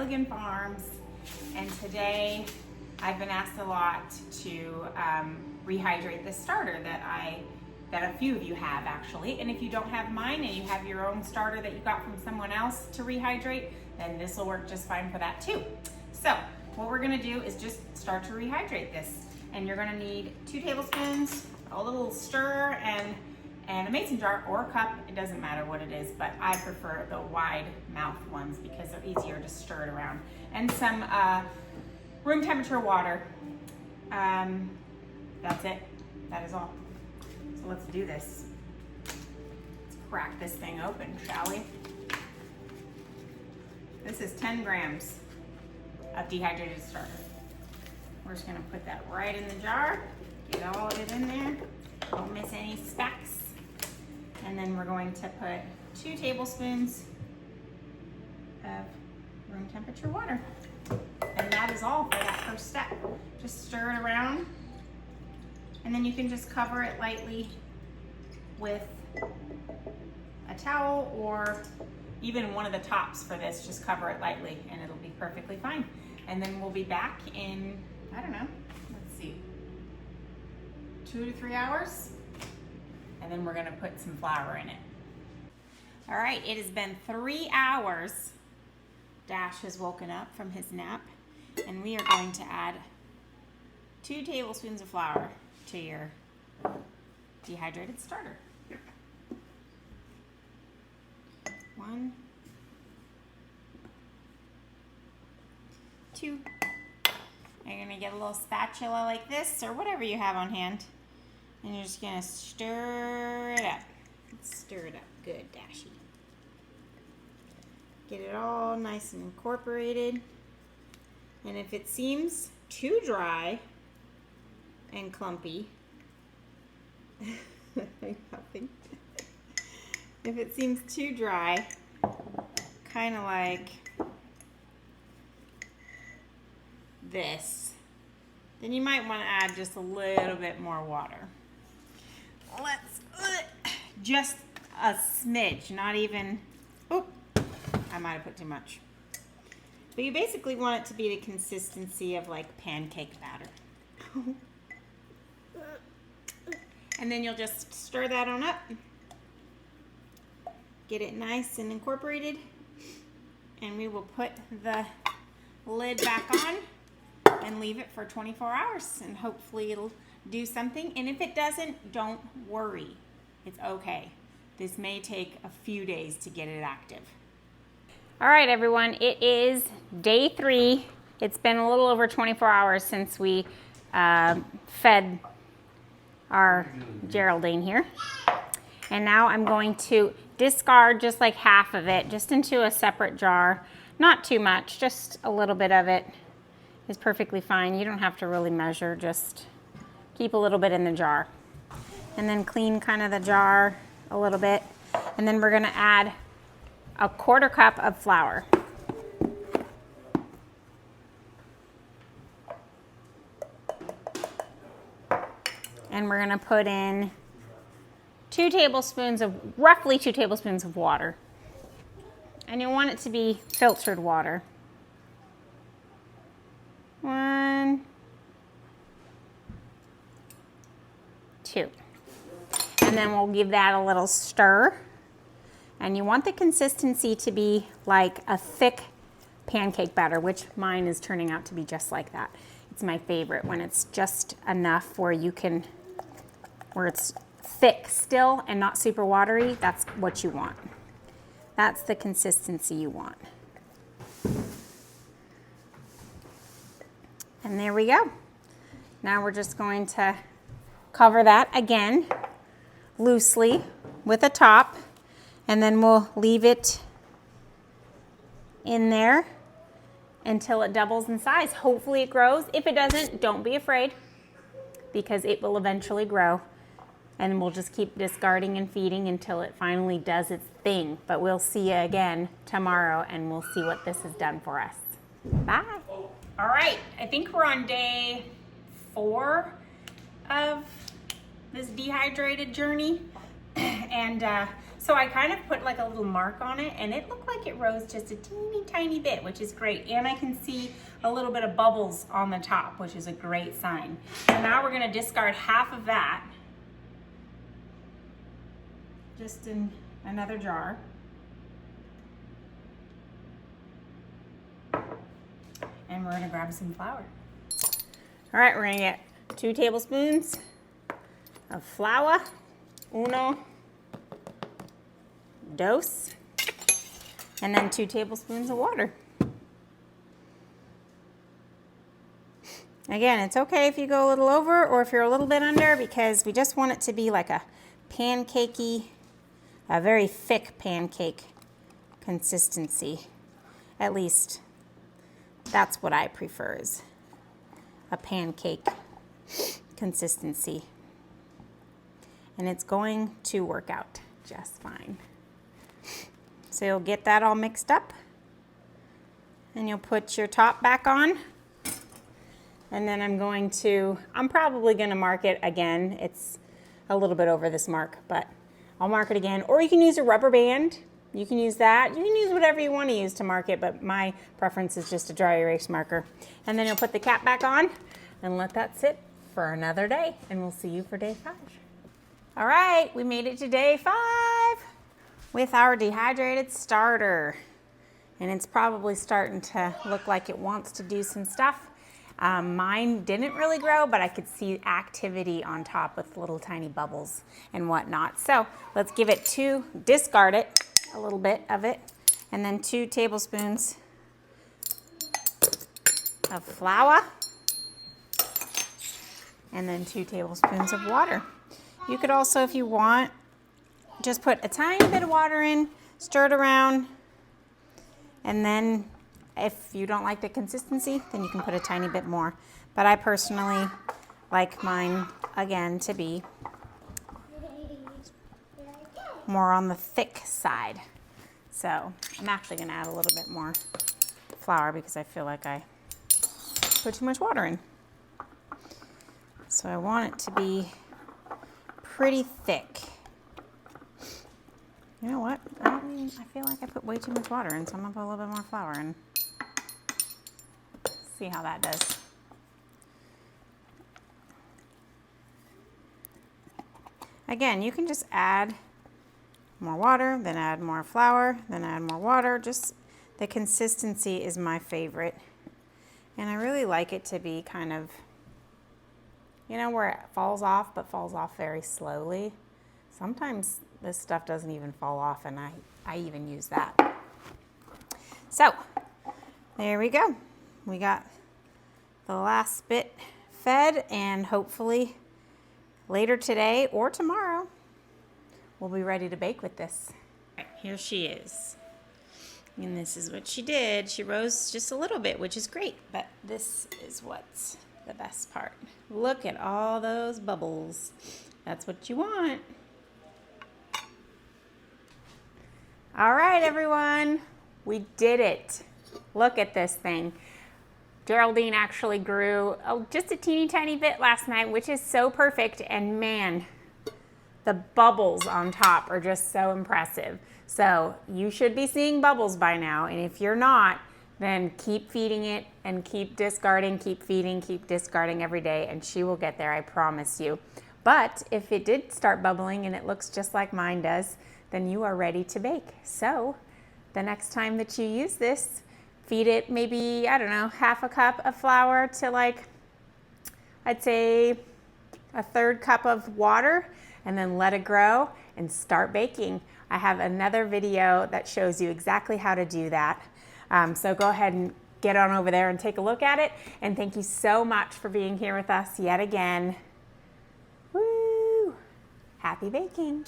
Milligan Farms, and today I've been asked a lot to rehydrate this starter that a few of you have actually. And if you don't have mine and you have your own starter that you got from someone else to rehydrate, then this will work just fine for that too. So what we're gonna do is just start to rehydrate this. And you're gonna need 2 tablespoons, a little stir, and a mason jar or a cup. It doesn't matter what it is, but I prefer the wide mouth ones because they're easier to stir it around. And some room temperature water. That's it. That is all. So let's do this. Let's crack this thing open, shall we? This is 10 grams of dehydrated starter. We're just gonna put that right in the jar, get all of it in there, don't miss any specks. And then we're going to put 2 tablespoons of room temperature water. And that is all for that first step. Just stir it around, and then you can just cover it lightly with a towel or even one of the tops for this. Just cover it lightly and it'll be perfectly fine. And then we'll be back in, I don't know, let's see, 2 to 3 hours. And then we're gonna put some flour in it. All right, it has been 3 hours. Dash has woken up from his nap, and we are going to add 2 tablespoons of flour to your dehydrated starter. 1, 2. You're gonna get a little spatula like this, or whatever you have on hand, and you're just gonna stir it up. Stir it up good, Dashy. Get it all nice and incorporated. And if it seems too dry and clumpy, if it seems too dry, kind of like this, then you might want to add just a little bit more water. Let's just a smidge, not even, oop, I might have put too much. But you basically want it to be the consistency of like pancake batter. And then you'll just stir that on up, get it nice and incorporated, and we will put the lid back on and leave it for 24 hours, and hopefully it'll do something. And if it doesn't, don't worry. It's okay. This may take a few days to get it active. All right, everyone, it is day 3. It's been a little over 24 hours since we fed our Geraldine here. And now I'm going to discard just like half of it, just into a separate jar. Not too much, just a little bit of it is perfectly fine. You don't have to really measure, just keep a little bit in the jar. And then clean kind of the jar a little bit. And then we're gonna add a 1/4 cup of flour. And we're gonna put in roughly 2 tablespoons of water. And you want it to be filtered water. 1, 2. And then we'll give that a little stir. And you want the consistency to be like a thick pancake batter, which mine is turning out to be just like that. It's my favorite when it's just enough where it's thick still and not super watery. That's what you want. That's the consistency you want. And there we go. Now we're just going to cover that again loosely with a top, and then we'll leave it in there until it doubles in size. Hopefully it grows. If it doesn't, don't be afraid, because it will eventually grow, and we'll just keep discarding and feeding until it finally does its thing. But we'll see you again tomorrow, and we'll see what this has done for us. Bye. All right, I think we're on day 4 of this dehydrated journey. And so I kind of put like a little mark on it, and it looked like it rose just a teeny tiny bit, which is great. And I can see a little bit of bubbles on the top, which is a great sign. So now we're gonna discard half of that, just in another jar. And we're gonna grab some flour. All right, we're gonna get 2 tablespoons of flour, uno, dos, and then 2 tablespoons of water. Again, it's okay if you go a little over or if you're a little bit under, because we just want it to be like a pancakey, a very thick pancake consistency. At least that's what I prefer, is a pancake consistency. And it's going to work out just fine. So you'll get that all mixed up, and you'll put your top back on. And then I'm probably gonna mark it again. It's a little bit over this mark, but I'll mark it again. Or you can use a rubber band. You can use that. You can use whatever you want to use to mark it, but my preference is just a dry erase marker. And then you'll put the cap back on and let that sit for another day, and we'll see you for day 5. All right, we made it to day 5 with our dehydrated starter. And it's probably starting to look like it wants to do some stuff. Mine didn't really grow, but I could see activity on top with little tiny bubbles and whatnot. So let's give it discard it, a little bit of it, and then 2 tablespoons of flour, and then 2 tablespoons of water. You could also, if you want, just put a tiny bit of water in, stir it around, and then if you don't like the consistency, then you can put a tiny bit more. But I personally like mine, again, to be more on the thick side. So I'm actually gonna add a little bit more flour because I feel like I put too much water in. So I want it to be pretty thick. You know what? I feel like I put way too much water in, so I'm gonna put a little bit more flour in. See how that does. Again, you can just add more water, then add more flour, then add more water. Just the consistency is my favorite. And I really like it to be kind of, you know, where it falls off, but falls off very slowly. Sometimes this stuff doesn't even fall off, and I even use that. So there we go. We got the last bit fed, and hopefully later today or tomorrow we'll be ready to bake with this. All right, here she is. And this is what she did. She rose just a little bit, which is great, but this is what's the best part. Look at all those bubbles. That's what you want. All right, everyone, we did it. Look at this thing. Geraldine actually grew just a teeny tiny bit last night, which is so perfect. And man, the bubbles on top are just so impressive. So you should be seeing bubbles by now. And if you're not, then keep feeding it and keep discarding, keep feeding, keep discarding every day, and she will get there, I promise you. But if it did start bubbling and it looks just like mine does, then you are ready to bake. So the next time that you use this, feed it maybe, I don't know, half a cup of flour to like, I'd say a 1/3 cup of water, and then let it grow and start baking. I have another video that shows you exactly how to do that. So go ahead and get on over there and take a look at it. And thank you so much for being here with us yet again. Woo! Happy baking.